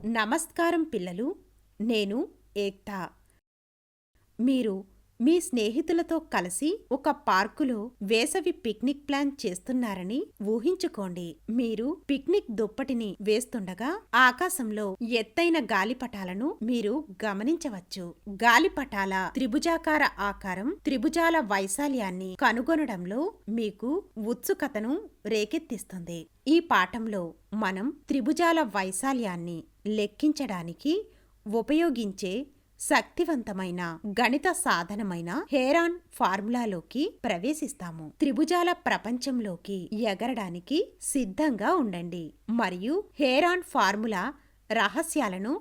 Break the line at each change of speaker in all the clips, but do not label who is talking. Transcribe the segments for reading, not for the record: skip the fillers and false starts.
నమస్కారం పిల్లలు. నేను ఏక్తా. మీరు మీ స్నేహితులతో కలిసి ఒక పార్కులో వేసవి పిక్నిక్ ప్లాన్ చేస్తున్నారని ఊహించుకోండి. మీరు పిక్నిక్ దుప్పటిని వేస్తుండగా ఆకాశంలో ఎత్తైన గాలిపటాలను మీరు గమనించవచ్చు. గాలిపటాల త్రిభుజాకార ఆకారం త్రిభుజాల వైశాల్యాన్ని కనుగొనడంలో మీకు ఉత్సుకతను రేకెత్తిస్తుంది. ఈ పాఠంలో మనం త్రిభుజాల వైశాల్యాన్ని లెక్కించడానికి ఉపయోగించే శక్తివంతమైన గణిత సాధనమైన హేరాన్ ఫార్ములాలోకి ప్రవేశిస్తాము. త్రిభుజాల ప్రపంచంలోకి ఎగరడానికి సిద్ధంగా ఉండండి మరియు హేరాన్ ఫార్ములా రహస్యాలను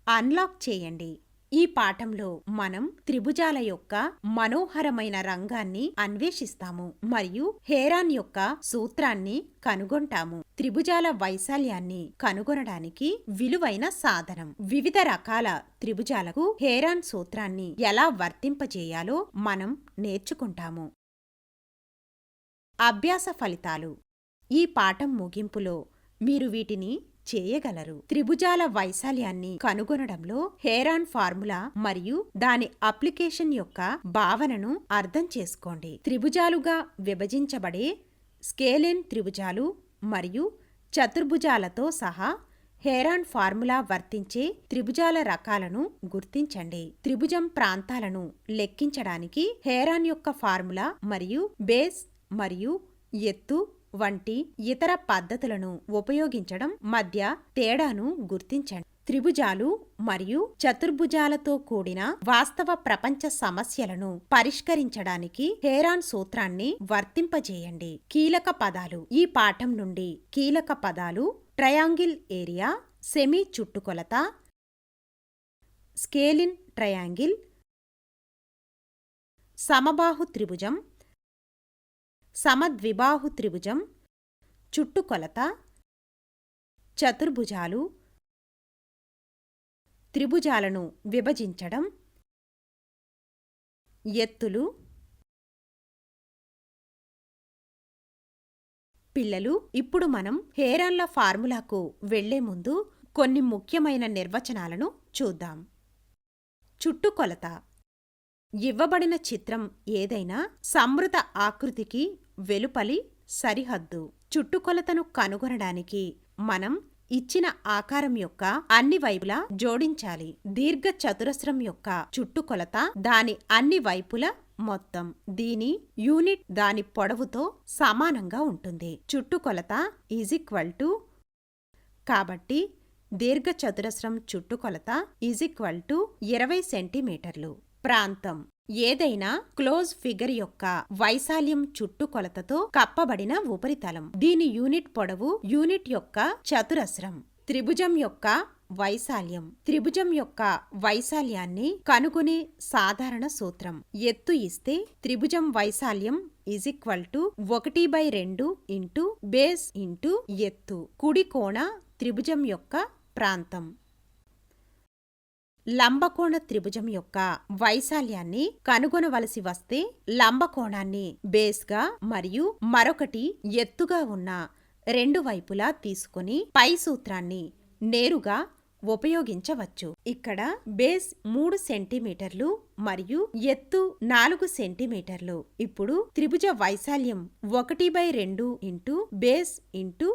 అన్లాక్ చేయండి. ఈ పాఠంలో మనం త్రిభుజాల యొక్క మనోహరమైన రంగాన్ని అన్వేషిస్తాము మరియు హేరాన్ యొక్క సూత్రాన్ని కనుగొంటాము. త్రిభుజాల వైశాల్యాన్ని కనుగొనడానికి విలువైన సాధనం. వివిధ రకాల త్రిభుజాలకు హేరాన్ సూత్రాన్ని ఎలా వర్తింపజేయాలో మనం నేర్చుకుంటాము. అభ్యాస ఫలితాలు. ఈ పాఠం ముగింపులో మీరు వీటిని చేయగలరు. త్రిభుజాల వైశాల్యాన్ని కనుగొనడంలో హేరాన్ ఫార్ములా మరియు దాని అప్లికేషన్ యొక్క భావనను అర్థం చేసుకోండి. త్రిభుజాలుగా విభజించబడే స్కేలేన్ త్రిభుజాలు మరియు చతుర్భుజాలతో సహా హేరాన్ ఫార్ములా వర్తించే త్రిభుజాల రకాలను గుర్తించండి. త్రిభుజం ప్రాంతాలను లెక్కించడానికి హేరాన్ యొక్క ఫార్ములా మరియు బేస్ మరియు ఎత్తు వంటి ఇతర పద్ధతులను ఉపయోగించడం మధ్య తేడాను గుర్తించండి. త్రిభుజాలు మరియు చతుర్భుజాలతో కూడిన వాస్తవ ప్రపంచ సమస్యలను పరిష్కరించడానికి హేరాన్ సూత్రాన్ని వర్తింపజేయండి. కీలక పదాలు. ఈ పాఠం నుండి కీలక పదాలు ట్రయాంగిల్ ఏరియా, సెమీ చుట్టుకొలత, స్కేలిన్ ట్రయాంగిల్, సమబాహు త్రిభుజం, సమద్విబాహు త్రిభుజం, చుట్టుకొలత, చతుర్భుజాలు, త్రిభుజాలను విభజించడం, ఎత్తులు. పిల్లలు, ఇప్పుడు మనం హేరాన్ల ఫార్ములాకు వెళ్లే ముందు కొన్ని ముఖ్యమైన నిర్వచనాలను చూద్దాం. చుట్టుకొలత. ఇవ్వబడిన చిత్రం ఏదైనా సంవృత ఆకృతికి వెలుపలి సరిహద్దు. చుట్టుకొలతను కనుగొనడానికి మనం ఇచ్చిన ఆకారం యొక్క అన్ని వైపులా జోడించాలి. దీర్ఘ చతురస్రం యొక్క చుట్టుకొలత దాని అన్ని వైపుల మొత్తం. దీని యూనిట్ దాని పొడవుతో సమానంగా ఉంటుంది. చుట్టుకొలత = కాబట్టి దీర్ఘ చతురస్రం చుట్టుకొలత = 20 సెంటీమీటర్లు. ప్రాంతం. ఏదైనా క్లోజ్ ఫిగర్ యొక్క వైశాల్యం చుట్టుకొలతతో కప్పబడిన ఉపరితలం. దీని యూనిట్ పొడవు యూనిట్ యొక్క చతురస్రం. త్రిభుజం యొక్క వైశాల్యం. త్రిభుజం యొక్క వైశాల్యాన్ని కనుగొనే సాధారణ సూత్రం. ఎత్తు ఇస్తే త్రిభుజం వైశాల్యం =1/2 ఇంటూ బేస్ ఇంటూ ఎత్తు. కుడి కోణ త్రిభుజం యొక్క ప్రాంతం. లంబకోణ త్రిభుజం యొక్క వైశాల్యాన్ని కనుగొనవలసి వస్తే లంబకోణాన్ని బేస్గా మరియు మరొకటి ఎత్తుగా ఉన్న రెండు వైపులా తీసుకుని పై సూత్రాన్ని నేరుగా ఉపయోగించవచ్చు. ఇక్కడ బేస్ 3 సెంటీమీటర్లు మరియు ఎత్తు 4 సెంటీమీటర్లు. ఇప్పుడు త్రిభుజ వైశాల్యం 1/2 ఇంటూ బేస్ ఇంటూ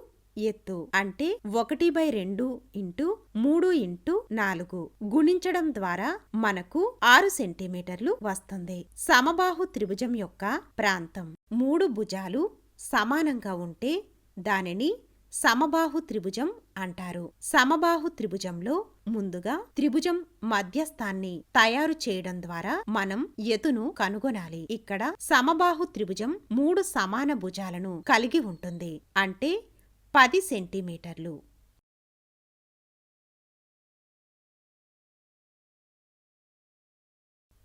ఎత్తు అంటే 1/2 ఇంటూ 3 ఇంటూ 4 గుణించడం ద్వారా మనకు 6 సెంటీమీటర్లు వస్తుంది. సమబాహు త్రిభుజం యొక్క ప్రాంతం. 3 భుజాలు సమానంగా ఉంటే దానిని సమబాహు త్రిభుజం అంటారు. సమబాహు త్రిభుజంలో ముందుగా త్రిభుజం మధ్యస్థాన్ని తయారు చేయడం ద్వారా మనం ఎత్తును కనుగొనాలి. ఇక్కడ సమబాహు త్రిభుజం 3 సమాన భుజాలను కలిగి ఉంటుంది అంటే 10 సెంటీమీటర్లు.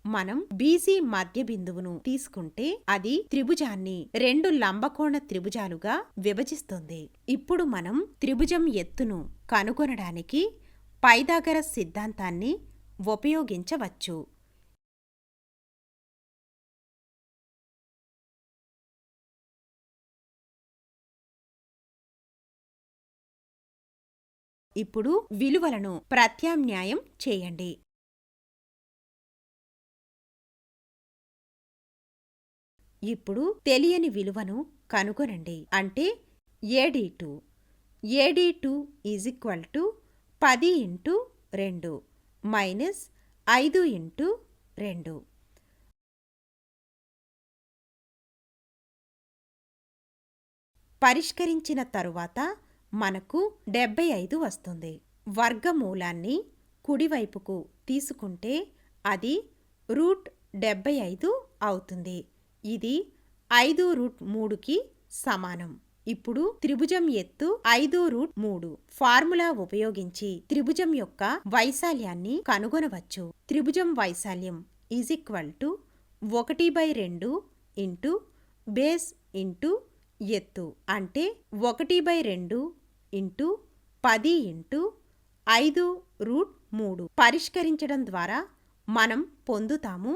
మనం బీసీ మధ్య బిందువును తీసుకుంటే అది త్రిభుజాన్ని 2 లంబకోణ త్రిభుజాలుగా విభజిస్తుంది. ఇప్పుడు మనం త్రిభుజం ఎత్తును కనుగొనడానికి పైథాగరస్ సిద్ధాంతాన్ని ఉపయోగించవచ్చు. ఇప్పుడు విలువలను ప్రత్యామ్నాయం చేయండి. ఇప్పుడు తెలియని విలువను కనుగొనండి. అంటే AD2. AD2 = 10 × 2 minus 5 × 2. పరిష్కరించిన తరువాత మనకు 75 వస్తుంది. వర్గమూలాన్ని కుడివైపుకు తీసుకుంటే అది √75 అవుతుంది. ఇది 5√3కి సమానం. ఇప్పుడు త్రిభుజం ఎత్తు 5√3 ఫార్ములా ఉపయోగించి త్రిభుజం యొక్క వైశాల్యాన్ని కనుగొనవచ్చు. త్రిభుజం వైశాల్యం = 1/2 ఇంటూ బేస్ ఇంటూ ఎత్తు. అంటే 1/2 ఇంటూ 10 ఇంటూ 5√3. పరిష్కరించడం ద్వారా మనం పొందుతాము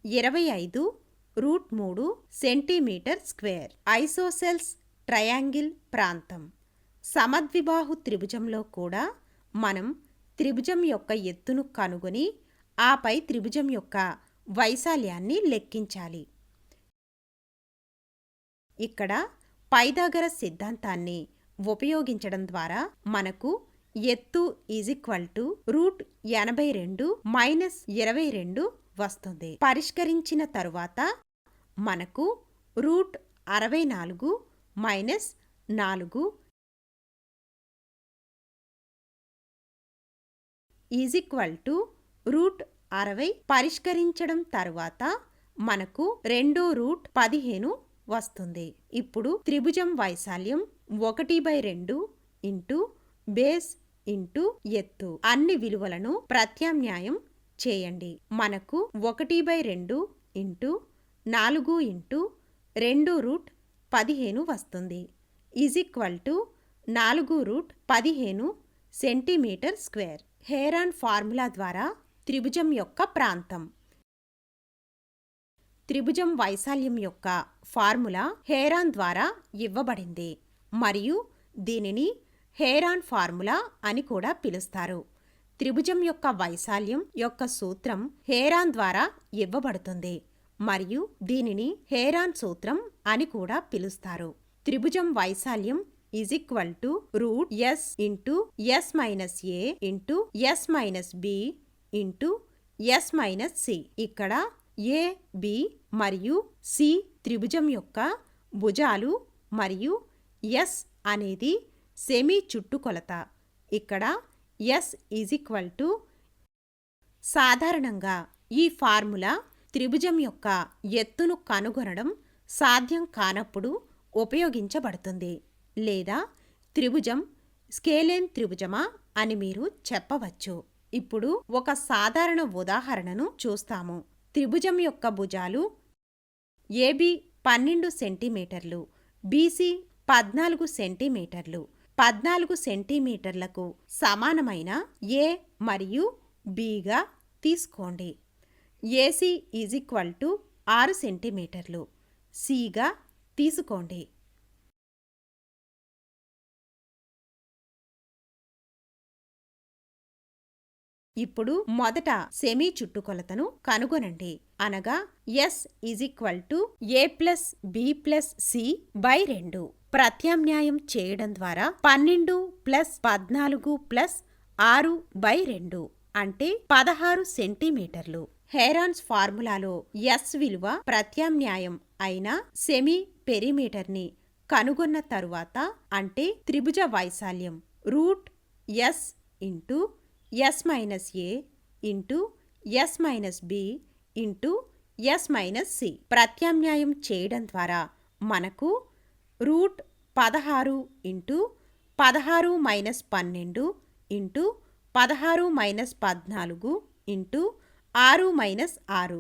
25√3 సెంటీమీటర్ స్క్వేర్. ఐసోసెల్స్ ట్రయాంగిల్ ప్రాంతం. సమద్విబాహు త్రిభుజంలో కూడా మనం త్రిభుజం యొక్క ఎత్తును కనుగొని ఆపై త్రిభుజం యొక్క వైశాల్యాన్ని లెక్కించాలి. ఇక్కడ పైథాగరస్ సిద్ధాంతాన్ని ఉపయోగించడం ద్వారా మనకు ఎత్తు √82 -22 వస్తుంది. పరిష్కరించిన తరువాత మనకు √64 - 4 √60. పరిష్కరించడం తరువాత మనకు 2√15 వస్తుంది. ఇప్పుడు త్రిభుజం వైశాల్యం 1/2 ఇంటూ బేస్ ఇంటూ ఎత్తు. అన్ని విలువలను ప్రత్యామ్నాయం చేయండి. మనకు 1/2 ఇంటూ 4 ఇంటూ 2√15 వస్తుంది. = 4√15 సెంటీమీటర్ స్క్వేర్. హేరాన్ ఫార్ములా ద్వారా త్రిభుజం యొక్క ప్రాంతం. త్రిభుజం వైశాల్యం యొక్క ఫార్ములా హేరాన్ ద్వారా ఇవ్వబడింది మరియు దీనిని హేరాన్ ఫార్ములా అని కూడా పిలుస్తారు. త్రిభుజం యొక్క వైశాల్యం యొక్క సూత్రం హేరాన్ ద్వారా ఇవ్వబడుతుంది మరియు దీనిని హేరాన్ సూత్రం అని కూడా పిలుస్తారు. త్రిభుజం వైశాల్యం = √S × S - A × S - B × S - C. ఇక్కడ A, B మరియు C త్రిభుజం యొక్క భుజాలు మరియు S అనేది సెమీ చుట్టుకొలత. ఇక్కడ S = సాధారణంగా ఈ ఫార్ములా త్రిభుజం యొక్క ఎత్తును కనుగొనడం సాధ్యం కానప్పుడు ఉపయోగించబడుతుంది. లేదా త్రిభుజం స్కేలేన్ త్రిభుజమా అని మీరు చెప్పవచ్చు. ఇప్పుడు ఒక సాధారణ ఉదాహరణను చూస్తాము. త్రిభుజం యొక్క భుజాలు AB 12 సెంటీమీటర్లు, BC 14 సెంటీమీటర్లు. 14 సెంటీమీటర్లకు సమానమైన A మరియు Bగా తీసుకోండి. AC = 6 సెంటీమీటర్లు, Cగా తీసుకోండి. ఇప్పుడు మొదట సెమీ చుట్టుకొలతను కనుగొనండి. అనగా S = A + B + C/2. ప్రత్యామ్నాయం చేయడం ద్వారా 12 + 14 + 6/2 అంటే 16 సెంటీమీటర్లు. హేరాన్స్ ఫార్ములాలో S విలువ ప్రత్యామ్నాయం అయిన సెమీ పెరిమీటర్ని కనుగొన్న తరువాత అంటే త్రిభుజ వైశాల్యం √S × S - A × S - B × S - C ప్రత్యామ్నాయం చేయడం ద్వారా మనకు √16 × 16 - 12 × 16 - 14 × 6 - 6.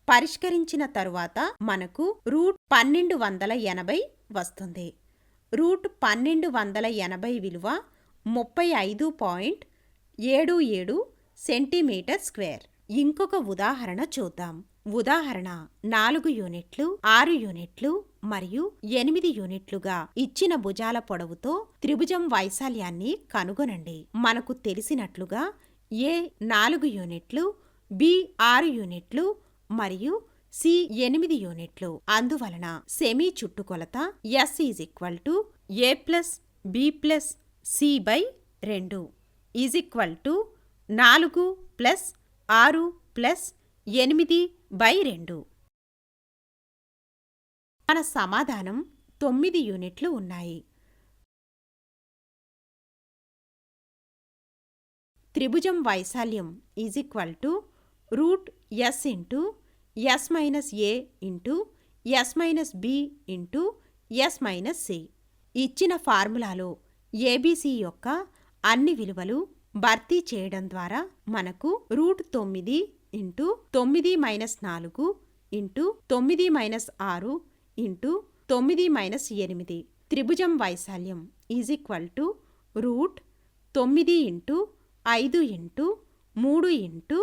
పరిష్కరించిన తరువాత మనకు √1280 వస్తుంది. √1280 విలువ 35.77 సెంటీమీటర్ స్క్వేర్. ఇంకొక ఉదాహరణ చూద్దాం. ఉదాహరణ 4 యూనిట్లు, 6 యూనిట్లు మరియు 8 యూనిట్లుగా ఇచ్చిన భుజాల పొడవుతో త్రిభుజం వైశాల్యాన్ని కనుగొనండి. మనకు తెలిసినట్లుగా ఏ 4 యూనిట్లు, బి 6 యూనిట్లు మరియు సి 8 యూనిట్లు. అందువలన సెమీ చుట్టుకొలత S A plus B plus C by 2 4 plus 6 plus 8 by 2. మన సమాధానం 9 యూనిట్లు ఉన్నాయి. త్రిభుజం వైశాల్యం root S into S minus A into S minus B into S minus C. ఇచ్చిన ఫార్ములాలో ABC యొక్క అన్ని విలువలు భర్తీ చేయడం ద్వారా మనకు root 9 into 9 minus 4 into 9 minus 6 into 9 minus 8 త్రిభుజం వైశాల్యం రూట్ 9 ఇంటూ 5 ఇంటూ 3 ఇంటూ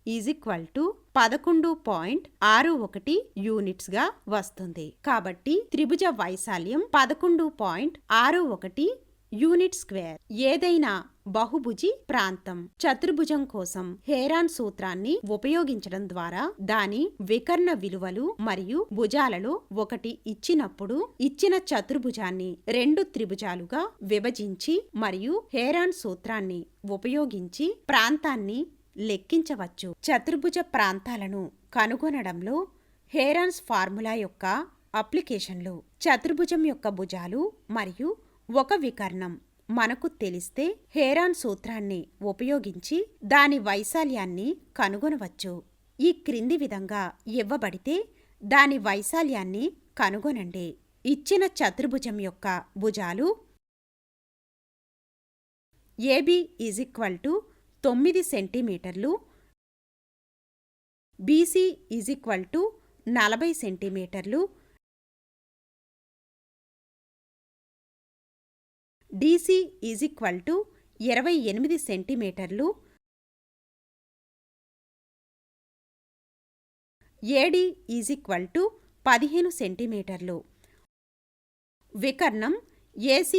1 11.61 యూనిట్స్గా వస్తుంది. కాబట్టి త్రిభుజ వైశాల్యం 11.61 యూనిట్ స్క్వేర్. ఏదైనా బహుభుజి ప్రాంతం చతుర్భుజం కోసం హేరాన్ సూత్రాన్ని ఉపయోగించడం ద్వారా దాని వికర్ణ విలువలు మరియు భుజాలలో ఒకటి ఇచ్చినప్పుడు ఇచ్చిన చతుర్భుజాన్ని 2 త్రిభుజాలుగా విభజించి మరియు హేరాన్ సూత్రాన్ని ఉపయోగించి ప్రాంతాన్ని లెక్కించవచ్చు. చతుర్భుజ ప్రాంతాలను కనుగొనడంలో హేరాన్స్ ఫార్ములా యొక్క అప్లికేషన్లు. చతుర్భుజం యొక్క భుజాలు మరియు ఒక వికర్ణం మనకు తెలిస్తే హేరాన్ సూత్రాన్ని ఉపయోగించి దాని వైశాల్యాన్ని కనుగొనవచ్చు. ఈ క్రింది విధంగా ఇవ్వబడితే దాని వైశాల్యాన్ని కనుగొనండి. ఇచ్చిన చతుర్భుజం యొక్క భుజాలు AB 9 సెంటీమీటర్లు, BC 40 సెంటీమీటర్లు, DC 28 సెంటీమీటర్లు, AD 15 సెంటీమీటర్లు. వికర్ణం AC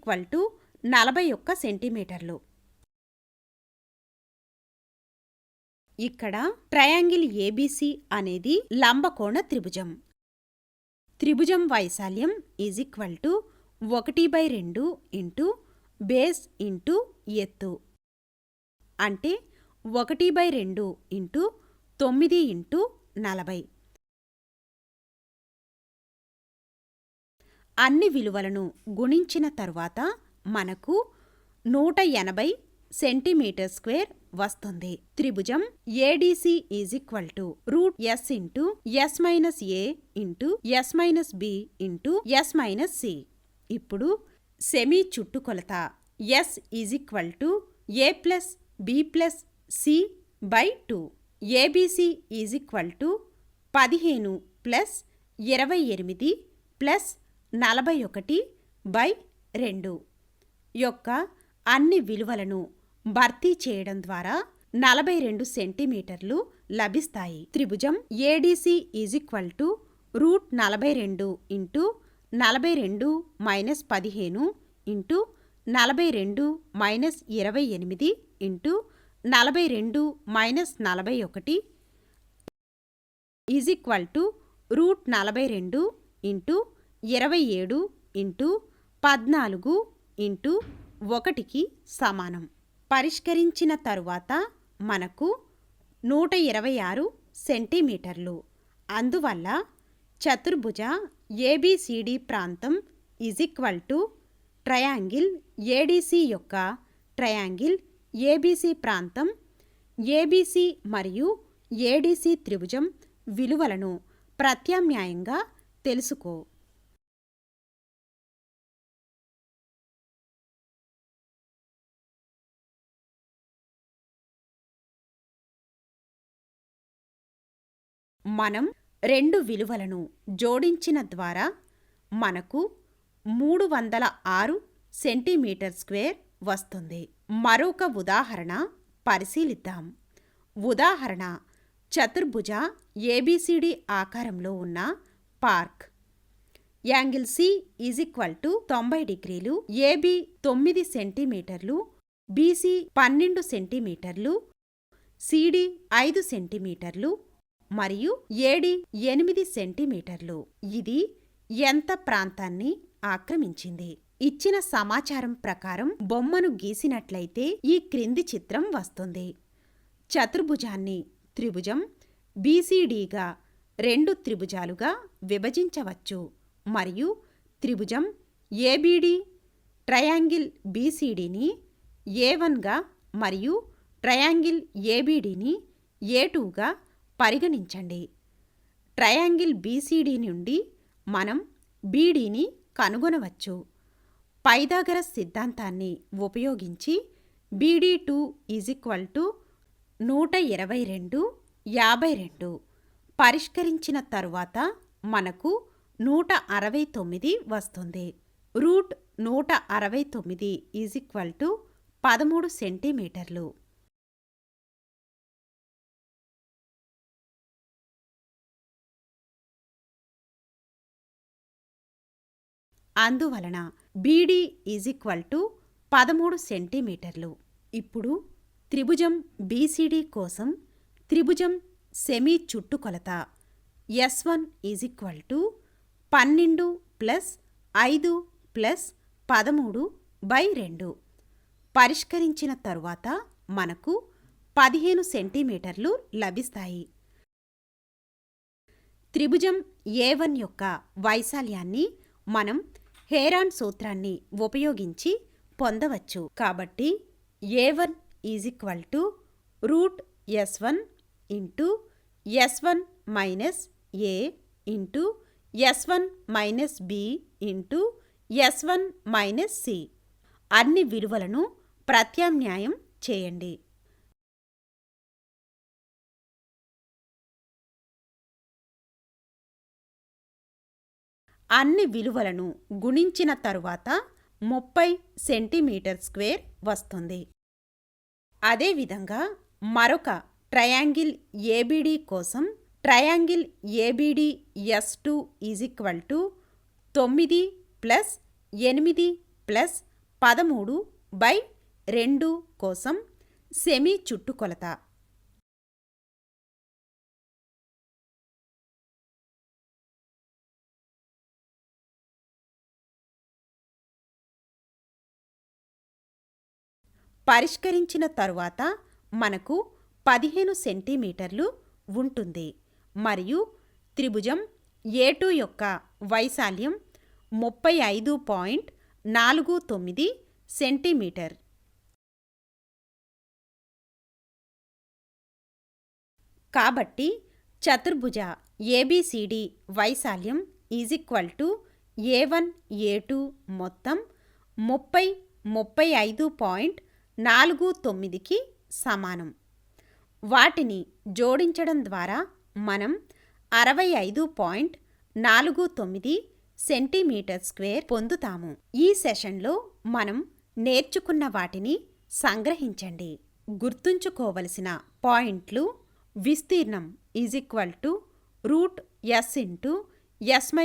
41 సెంటీమీటర్లు. ఇక్కడ ట్రయాంగిల్ ABC అనేది లంబకోణ త్రిభుజం. త్రిభుజం వైశాల్యం 1/2 ఇంటూ బేస్ ఇంటూ ఎత్తు, అంటే 1/2 ఇంటూ 9 ఇంటూ 40. అన్ని విలువలను గుణించిన తరువాత మనకు 180 సెంటీమీటర్ స్క్వేర్ వస్తుంది. త్రిభుజం ADC root S into S minus A into S minus B into S minus C. ఇప్పుడు సెమీ చుట్టుకొలత S A plus B plus C by 2. ABC 15 plus 28 plus 41 by 2 యొక్క అన్ని విలువలను భర్తీ చేయడం ద్వారా 42 సెంటీమీటర్లు లభిస్తాయి. త్రిభుజం ADC root 42 into 42 minus 15 into 42 minus 28 into 42 minus 41 root 42 into 27 into 14 into 1కి సమానం. పరిష్కరించిన తరువాత మనకు 126 సెంటీమీటర్లు. అందువల్ల చతుర్భుజ ABCD ప్రాంతం ట్రయాంగిల్ ADC యొక్క ట్రయాంగిల్ ABC ప్రాంతం. ABC మరియు ADC త్రిభుజం విలువలను ప్రత్యామ్నాయంగా తెలుసుకో. మనం 2 విలువలను జోడించిన ద్వారా మనకు 306 సెంటీమీటర్ స్క్వేర్ వస్తుంది. మరొక ఉదాహరణ పరిశీలిద్దాం. ఉదాహరణ చతుర్భుజ ఏబిసిడి ఆకారంలో ఉన్న park. Angle C is equal to 90 డిగ్రీలు, ఏబి 9 సెంటీమీటర్లు, బీసీ 12 సెంటీమీటర్లు, సిడి 5 సెంటీమీటర్లు మరియు ఏడి 8 సెంటీమీటర్లు. ఇది ఎంత ప్రాంతాన్ని ఆక్రమించింది? ఇచ్చిన సమాచారం ప్రకారం బొమ్మను గీసినట్లయితే ఈ క్రింది చిత్రం వస్తుంది. చతుర్భుజాన్ని త్రిభుజం బీసీడీగా 2 త్రిభుజాలుగా విభజించవచ్చు మరియు త్రిభుజం ఏబిడి ట్రయాంగిల్ బీసీడీని ఏ1గా మరియు ట్రయాంగిల్ ఏబిడిని ఏ2గా పరిగణించండి. ట్రయాంగిల్ బీసీడీ నుండి మనం బీడీని కనుగొనవచ్చు. పైథాగరస్ సిద్ధాంతాన్ని ఉపయోగించి BD2 = 122, 52 పరిష్కరించిన తరువాత మనకు 169 వస్తుంది. రూట్ 169 = 13 సెంటీమీటర్లు. అందువలన BD = 13 సెంటీమీటర్లు. ఇప్పుడు త్రిభుజం BCD కోసం త్రిభుజం సెమీ చుట్టుకొలత S1 = 12 + 5 + 13/2 పరిష్కరించిన తరువాత మనకు 15 సెంటీమీటర్లు లభిస్తాయి. త్రిభుజం A1 యొక్క వైశాల్యాన్ని మనం హేరాన్ సూత్రాన్ని ఉపయోగించి పొందవచ్చు. కాబట్టి A1 = √S1 × S1 - A × S1 - B × S1 - C. అన్ని విలువలను ప్రత్యామ్నాయం చేయండి. అన్ని విలువలను గుణించిన తరువాత 30 సెంటీమీటర్² వస్తుంది. అదేవిధంగా మరొక ట్రయాంగిల్ ఏబిడి కోసం ట్రయాంగిల్ ఏబిడి S2 = 9 + 8 + 13/2 కోసం సెమీ చుట్టుకొలత పరిష్కరించిన తరువాత మనకు 15 సెంటీమీటర్లు ఉంటుంది మరియు త్రిభుజం A2 యొక్క వైశాల్యం 35.49 సెంటీమీటర్. కాబట్టి చతుర్భుజ ABCD వైశాల్యం = A1 A2 మొత్తం 35.49కి సమానం. వాటిని జోడించడం ద్వారా మనం 65.49 సెంటీమీటర్² పొందుతాము. ఈ సెషన్లో మనం నేర్చుకున్న వాటిని సంగ్రహించండి. గుర్తుంచుకోవలసిన పాయింట్లు: విస్తీర్ణం √S × S - A ×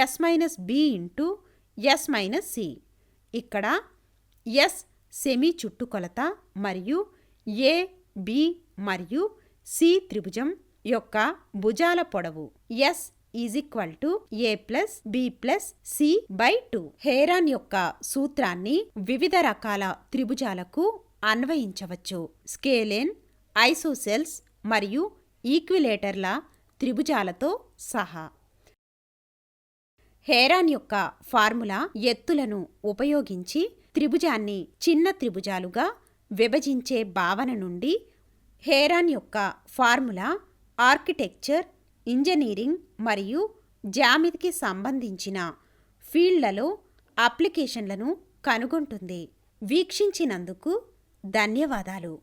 S - B × S - C. ఇక్కడ S సెమీ చుట్టుకొలత మరియు A, B మరియు C త్రిభుజం యొక్క భుజాల పొడవు. S = A + B + C/2. హేరాన్ యొక్క సూత్రాన్ని వివిధ రకాల త్రిభుజాలకు అన్వయించవచ్చు. స్కేలేన్, ఐసోసెల్స్ మరియు ఈక్విలేటర్ల త్రిభుజాలతో సహా. హేరాన్ యొక్క ఫార్ములా ఎత్తులను ఉపయోగించి త్రిభుజాన్ని చిన్న త్రిభుజాలుగా విభజించే భావన నుండి హేరాన్ యొక్క ఫార్ములా ఆర్కిటెక్చర్, ఇంజనీరింగ్ మరియు జ్యామితికి సంబంధించిన ఫీల్డ్లలో అప్లికేషన్లను కనుగొంటుంది. వీక్షించినందుకు ధన్యవాదాలు.